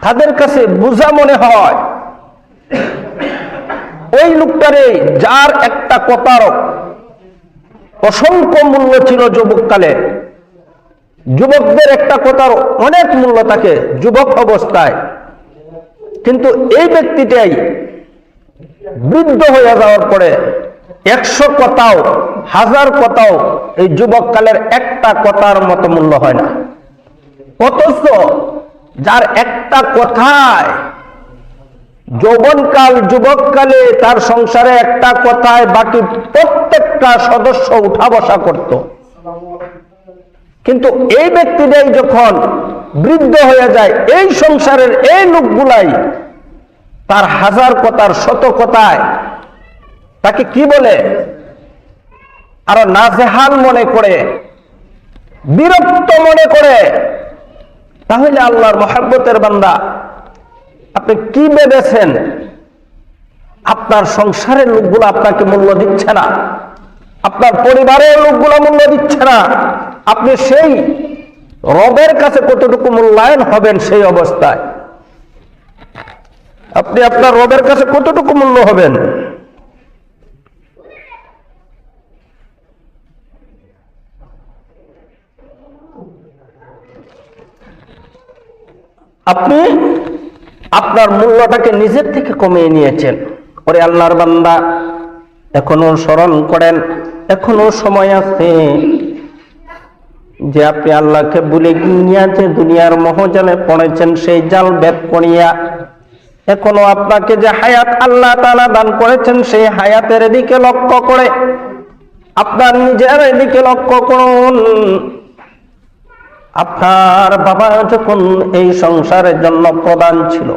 তাদের কাছে বোঝা মনে হয়। ওই লোকটারে যার একটা কথার অসংখ্য মূল্য ছিল যুবককালে, যুবকদের একটা কথার অনেক মূল্য থাকে যুবক অবস্থায়, কিন্তু এই ব্যক্তিটাই বৃদ্ধ হয়ে যাওয়ার পরে 100 কথাও 1000 কথাও এই যুবককালের একটা কথার মতো মূল্য হয় না। অথচ যার একটা কথায় যৌবনকাল যুবককালে তার সংসারে একটা কথায় বাকি প্রত্যেকটা সদস্য উঠা বসা করত, কিন্তু এই ব্যক্তিটাই যখন বৃদ্ধ হয়ে যায়, এই সংসারের এই লোকগুলাই তার 1000 কথার 100 কথায় তাকে কি বলে, আরো নাজেহাল মনে করে, বিরক্ত মনে করে। তাহলে আল্লাহর মহব্বতের বান্দা, আপনি কি ভেবেছেন আপনার সংসারের লোকগুলো আপনাকে মূল্য দিচ্ছে না, আপনার পরিবারের লোকগুলো মূল্য দিচ্ছে না, আপনি সেই রবের কাছে কতটুকু মূল্যায়ন হবেন? সেই অবস্থায় আপনি আপনার রবের কাছে কতটুকু মূল্য হবেন? আপনি আপনার মূল্যটাকে নিজের থেকে কমিয়ে নিয়েছেন। ওরে আল্লাহর বান্দা, এখনো স্মরণ করেন, এখনো সময় আছে যে আপনি আল্লাহকে ভুলে গিয়া যে দুনিয়ার মোহজালে পড়েছেন, সেই জাল ভেদ করিয়া এখনো আপনাকে যে হায়াত আল্লাহ তাআলা দান করেছেন, সেই হায়াতের দিকে লক্ষ্য করে আপনার নিজের দিকে লক্ষ্য করুন। আপনার বাবা যখন এই সংসারের জন্য প্রধান ছিল,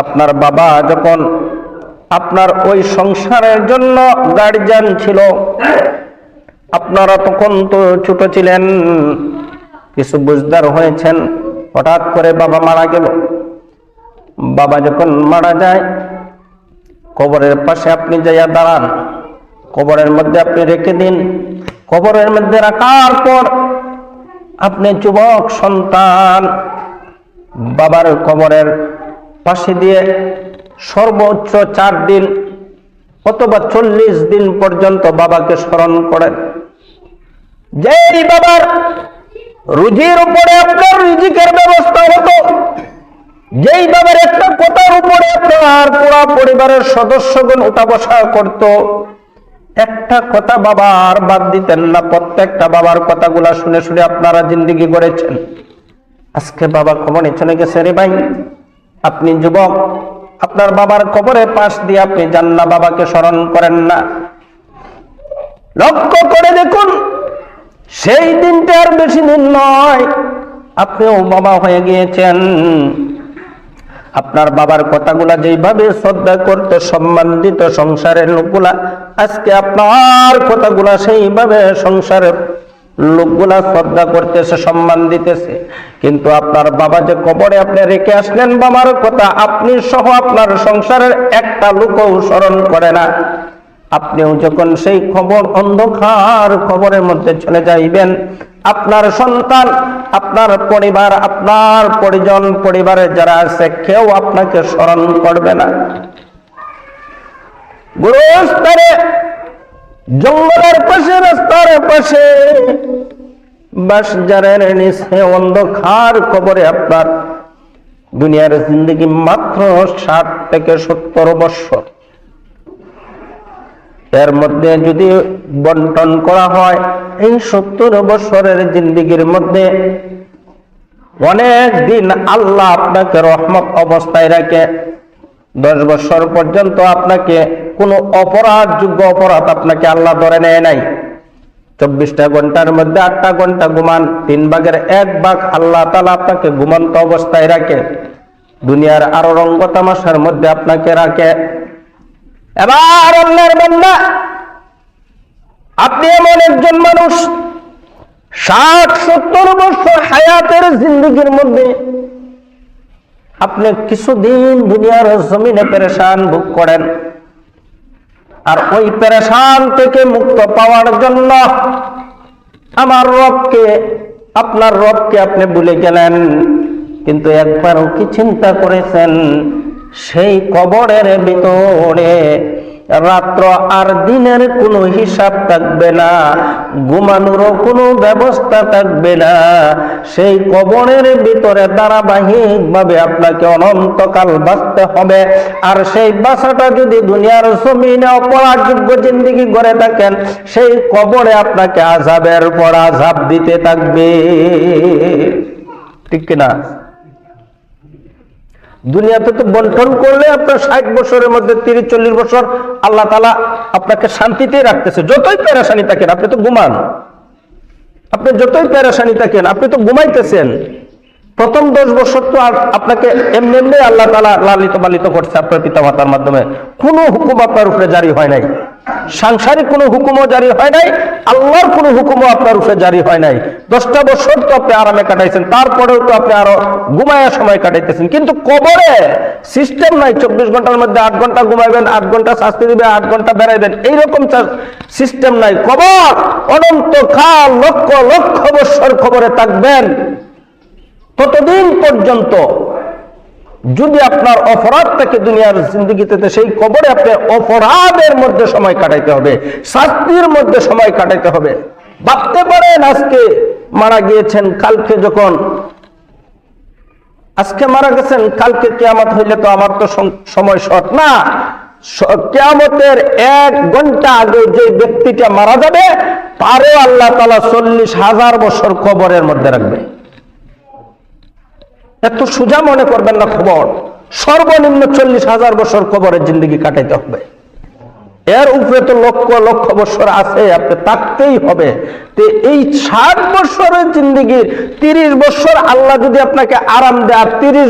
আপনার বাবা যখন আপনার ওই সংসারের জন্য গার্জিয়ান ছিল, আপনারা তখন তো ছোট ছিলেন, কিছু বুঝদার হয়েছেন। হঠাৎ করে বাবা মারা গেল। বাবা যখন মারা যায়, কবরের পাশে আপনি যাইয়া দাঁড়ান, কবরের মধ্যে আপনি রেখে দিন। কবরের মধ্যে রাখার পর আপনি যুবক সন্তান বাবার কবরের পাশে দিয়ে সর্বোচ্চ 4 দিন অথবা 40 দিন পর্যন্ত বাবাকে স্মরণ করেন। যেই বাবার রুজির উপরে আপনার রিজিকের ব্যবস্থা হতো, যেই বাবার একটা কথার উপরে আপনার পুরো পরিবারের সদস্যগণ উঠা বসা করত, একটা কথা বাবার বাদ দিতেন না। প্রত্যেকটা বাবার কথাগুলা শুনে শুনে আপনারা জিন্দেগি গড়েছেন। আজকে বাবা কবরে চলে গেছে রে ভাই, আপনি যুবক, আপনার বাবার কবরের পাশ দিয়ে আপনি যান না, বাবাকে স্মরণ করেন না। লক্ষ্য করে দেখুন, সেই দিনটা আর বেশি দিন নয়, আপনিও বাবা হয়ে গিয়েছেন। আপনার বাবার কথাগুলা যেইভাবে শ্রদ্ধা করত সম্মান দিত সংসারের লোকগুলা, আজকে আপনার কথাগুলা সেইভাবে সংসারের লোকগুলা শ্রদ্ধা করতেছে, সম্মান দিতেছে। কিন্তু আপনার বাবা যে কবরে আপনি রেখে আসলেন, বাবার কথা আপনি সহ আপনার সংসারের একটা লোকও স্মরণ করে না। আপনিও যখন সেই অন্ধকার কবরের মধ্যে চলে যাইবেন, আপনার সন্তান, আপনার পরিবার, আপনার পরিজন, পরিবারের যারা আছে, কেউ আপনাকে স্মরণ করবে না। গুরুস্থানে, জঙ্গলের পাশে, রাস্তার পাশে, বাঁশঝাড়ের নিচে অন্ধকার কবরে আপনার দুনিয়ার জিন্দগি মাত্র 60 থেকে 70 বছর। এর মধ্যে যদি বন্টন করা হয়, এই 70 বছরের জিন্দগির মধ্যে অনেক দিন আল্লাহ আপনাকে রহমত অবস্থায় রাখে। 10 বছর পর্যন্ত আপনাকে কোনো অপরাধযোগ্য অপরাধ আপনাকে আল্লাহ ধরে নেয় নাই। 24টা ঘন্টার মধ্যে 8টা ঘন্টা ঘুমান, 3 ভাগের 1 ভাগ আল্লাহ তাআলা আপনাকে ঘুমন্ত অবস্থায় রাখে। দুনিয়ার আরো রঙ্গ তামাশার মধ্যে আপনাকে রাখে। এবার আল্লাহর বান্দা, আপনি এমন একজন মানুষ 60-70 বছর হায়াতের জিন্দগির মধ্যে আপনি কিছুদিন দুনিয়ার জমিনে পেরেশান ভোগ করেন, আর ওই পেরেশান থেকে মুক্ত পাওয়ার জন্য আমার রবকে, আপনার রবকে আপনি ভুলে গেলেন। কিন্তু একবারও কি চিন্তা করেছেন সেই কবরের ভিতরে রাত্র আর দিনের কোনো হিসাব থাকবে না, ঘুমানোরও কোনো ব্যবস্থা থাকবে না। সেই কবরের ভিতরে ধারাবাহিকভাবে আপনাকে অনন্তকাল বাঁচতে হবে। আর সেই বাঁচাটা যদি দুনিয়ার জমিনে অপরাধযোগ্য জিন্দেগি গড়ে থাকেন, সেই কবরে আপনাকে আযাবের পর আযাব দিতে থাকবে। ঠিক কিনা? দুনিয়াতে তো বন্টন করলে আপনার 60 বছরের মধ্যে 30-40 বছর আল্লাহ তাআলা আপনাকে শান্তিতেই রাখতেছে। যতই পেরেশানি থাকেন, আপনি তো ঘুমান, আপনি যতই পেরেশানি থাকেন, আপনি তো ঘুমাইতেছেন। প্রথম 10 বছর তো আপনাকে এমনি এমনি আল্লাহ তাআলা লালিত পালিত করছে আপনার পিতা মাতার মাধ্যমে। কোনো হুকুম আপনার উপরে জারি হয় নাই, সাংসারিক কোনো হুকুমও জারি হয় নাই, আল্লাহর কোনো হুকুমও আপনার উপরে জারি হয় নাই। 10টা বছর তো আপনি আরামে কাটাইছেন, তারপরেও তো আপনি আরো ঘুমায়া সময় কাটাইতেছেন। কিন্তু কবরে সিস্টেম নাই 24 ঘন্টার মধ্যে 8 ঘন্টা ঘুমাইবেন, 8 ঘন্টা শাস্তি দিবে, 8 ঘন্টা বেড়াইবেন, এইরকম সিস্টেম নাই। কবর অনন্তকাল লক্ষ লক্ষ বছর কবরে থাকবেন। ততদিন পর্যন্ত যদি আপনার অপরাধ থাকে দুনিয়ার জিন্দগিতে, সেই কবরে আপনার অপরাধের মধ্যে সময় কাটাইতে হবে, শাস্তির মধ্যে সময় কাটাইতে হবে। ভাবতে পারেন আজকে মারা গিয়েছেন, কালকে যখন আজকে মারা গেছেন, কালকে কিয়ামত হইলে তো আমার তো সময় শর্ট না। কিয়ামতের 1 ঘন্টা আগে যে ব্যক্তিটা মারা যাবে তারও আল্লাহ তাআলা 40,000 বছর কবরের মধ্যে রাখবে। এত সোজা মনে করবেন না খবর। সর্বনিম্ন 40,000 বছর কবরের জিন্দগি কাটাইতে হবে। এর উপরে তো লক্ষ লক্ষ বছর আছে, আপনি থাকতেই হবে। তো এই 60 বছরের জিন্দগির 30 বছর আল্লাহ যদি আপনাকে আরাম দেয়, আর 30